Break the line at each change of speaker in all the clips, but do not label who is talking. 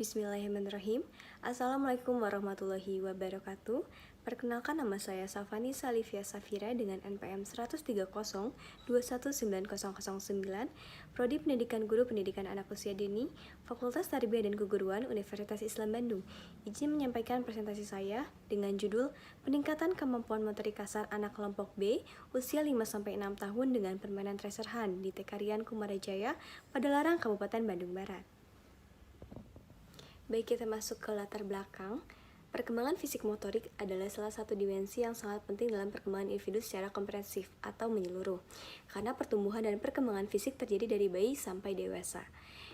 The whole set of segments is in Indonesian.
Bismillahirrahmanirrahim. Assalamualaikum warahmatullahi wabarakatuh. Perkenalkan, nama saya Safani Salivia Safira dengan NPM 130.219.009, Prodi Pendidikan Guru Pendidikan Anak Usia Dini, Fakultas Tarbiyah dan Keguruan Universitas Islam Bandung. Izin menyampaikan presentasi saya dengan judul Peningkatan Kemampuan Motorik Kasar Anak Kelompok B usia 5-6 tahun dengan permainan tracer hand di TK Rian Kumarajaya, Padalarang, Kabupaten Bandung Barat. Baik, kita masuk ke latar belakang. Perkembangan fisik motorik adalah salah satu dimensi yang sangat penting dalam perkembangan individu secara komprehensif atau menyeluruh, karena pertumbuhan dan perkembangan fisik terjadi dari bayi sampai dewasa.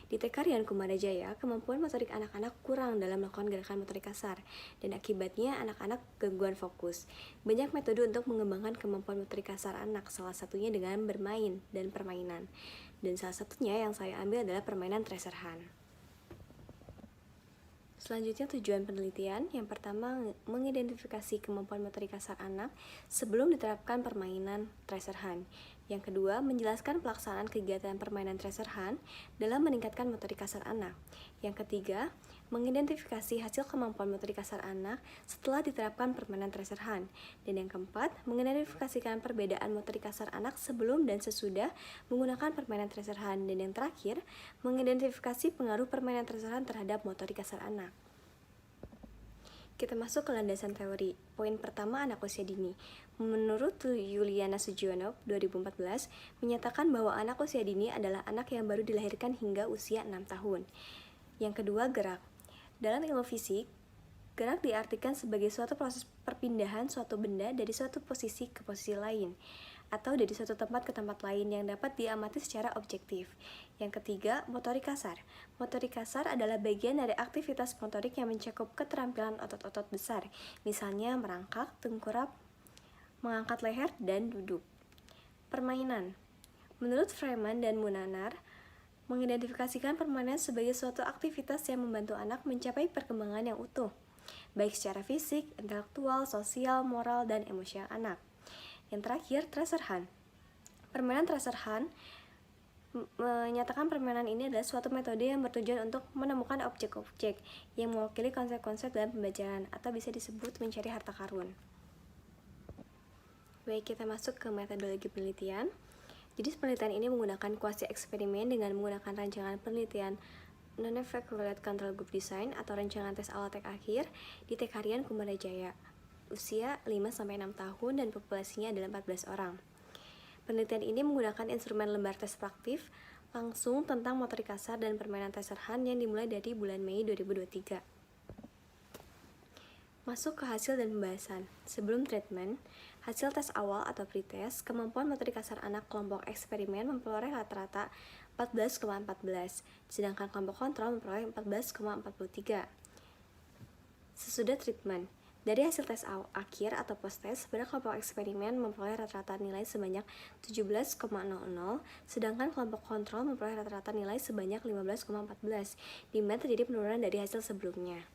Di TK Rian Kumarajaya, kemampuan motorik anak-anak kurang dalam melakukan gerakan motorik kasar, dan akibatnya anak-anak gangguan fokus. Banyak metode untuk mengembangkan kemampuan motorik kasar anak, salah satunya dengan bermain dan permainan. Dan salah satunya yang saya ambil adalah permainan tracer hand. Selanjutnya, tujuan penelitian. Yang pertama, mengidentifikasi kemampuan motorik kasar anak sebelum diterapkan permainan tracer hand. Yang kedua, menjelaskan pelaksanaan kegiatan permainan tracer hand dalam meningkatkan motorik kasar anak. Yang ketiga, mengidentifikasi hasil kemampuan motorik kasar anak setelah diterapkan permainan tracer hand. Dan yang keempat, mengidentifikasikan perbedaan motorik kasar anak sebelum dan sesudah menggunakan permainan tracer hand. Dan yang terakhir, mengidentifikasi pengaruh permainan tracer hand terhadap motorik kasar anak. Kita masuk ke landasan teori. Poin pertama, anak usia dini. Menurut Yuliana Sujiono 2014, menyatakan bahwa anak usia dini adalah anak yang baru dilahirkan hingga usia 6 tahun. Yang kedua, gerak. Dalam ilmu fisik, gerak diartikan sebagai suatu proses perpindahan suatu benda dari suatu posisi ke posisi lain, atau dari suatu tempat ke tempat lain yang dapat diamati secara objektif. Yang ketiga, motorik kasar. Motorik kasar adalah bagian dari aktivitas motorik yang mencakup keterampilan otot-otot besar, misalnya merangkak, tengkurap, mengangkat leher, dan duduk. Permainan. Menurut Freeman dan Munanar, mengidentifikasikan permainan sebagai suatu aktivitas yang membantu anak mencapai perkembangan yang utuh, baik secara fisik, intelektual, sosial, moral, dan emosional anak. Yang terakhir, tracer hand. Permainan tracer hand menyatakan permainan ini adalah suatu metode yang bertujuan untuk menemukan objek-objek yang mewakili konsep-konsep dalam pembelajaran, atau bisa disebut mencari harta karun. Baik, kita masuk ke metodologi penelitian. Jadi penelitian ini menggunakan kuasi eksperimen dengan menggunakan rancangan penelitian Non-Effect Correlate Control Group Design atau rancangan tes awal tek akhir di TK Rian Kumarajaya, usia 5-6 tahun dan populasinya adalah 14 orang. Penelitian ini menggunakan instrumen lembar tes praktif langsung tentang motorik kasar dan permainan tracer hand yang dimulai dari bulan Mei 2023. Masuk ke hasil dan pembahasan. Sebelum treatment, hasil tes awal atau pretest, kemampuan motorik kasar anak kelompok eksperimen memperoleh rata-rata 14,14, sedangkan kelompok kontrol memperoleh 14,43. Sesudah treatment, dari hasil tes akhir atau post-test, pada kelompok eksperimen memperoleh rata-rata nilai sebanyak 17,00, sedangkan kelompok kontrol memperoleh rata-rata nilai sebanyak 15,14, di mana terjadi penurunan dari hasil sebelumnya.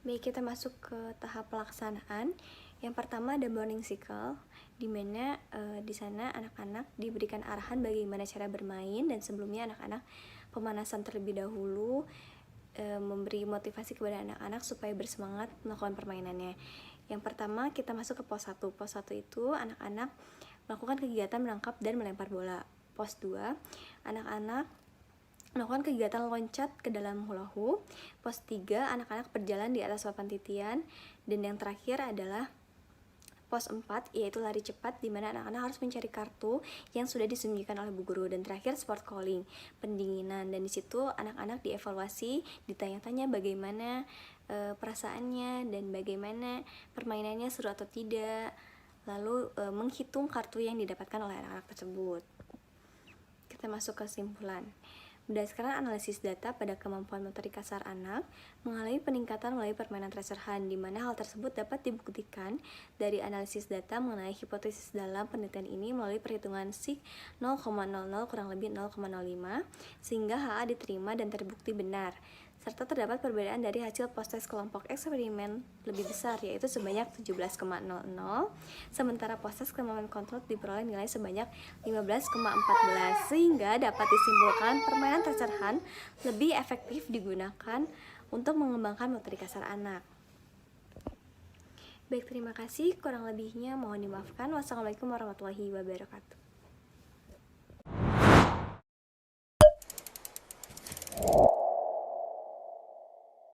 Baik, kita masuk ke tahap pelaksanaan. Yang pertama ada morning cycle, di mana di sana anak-anak diberikan arahan bagaimana cara bermain, dan sebelumnya anak-anak pemanasan terlebih dahulu, memberi motivasi kepada anak-anak supaya bersemangat melakukan permainannya. Yang pertama kita masuk ke pos 1. Pos 1 itu anak-anak melakukan kegiatan menangkap dan melempar bola. Pos 2, anak-anak melakukan kegiatan loncat ke dalam hula hoop. Pos 3, anak-anak berjalan di atas papan titian. Dan yang terakhir adalah pos 4, yaitu lari cepat, di mana anak-anak harus mencari kartu yang sudah disembunyikan oleh bu guru. Dan terakhir sport calling, pendinginan. Dan di situ anak-anak dievaluasi, ditanya-tanya bagaimana perasaannya dan bagaimana permainannya seru atau tidak. Lalu menghitung kartu yang didapatkan oleh anak-anak tersebut. Kita masuk ke kesimpulan. Berdasarkan analisis data pada kemampuan motorik kasar anak mengalami peningkatan melalui permainan tracer hand, di mana hal tersebut dapat dibuktikan dari analisis data mengenai hipotesis dalam penelitian ini melalui perhitungan sig 0,00 kurang lebih 0,05, sehingga HA diterima dan terbukti benar. serta terdapat perbedaan dari hasil post-test kelompok eksperimen lebih besar, yaitu sebanyak 17,00, sementara post-test kemampuan kontrol diperoleh nilai sebanyak 15,14, sehingga dapat disimpulkan permainan tracer hunt lebih efektif digunakan untuk mengembangkan motorik kasar anak. Baik, terima kasih. Kurang lebihnya mohon dimaafkan. Wassalamualaikum warahmatullahi wabarakatuh.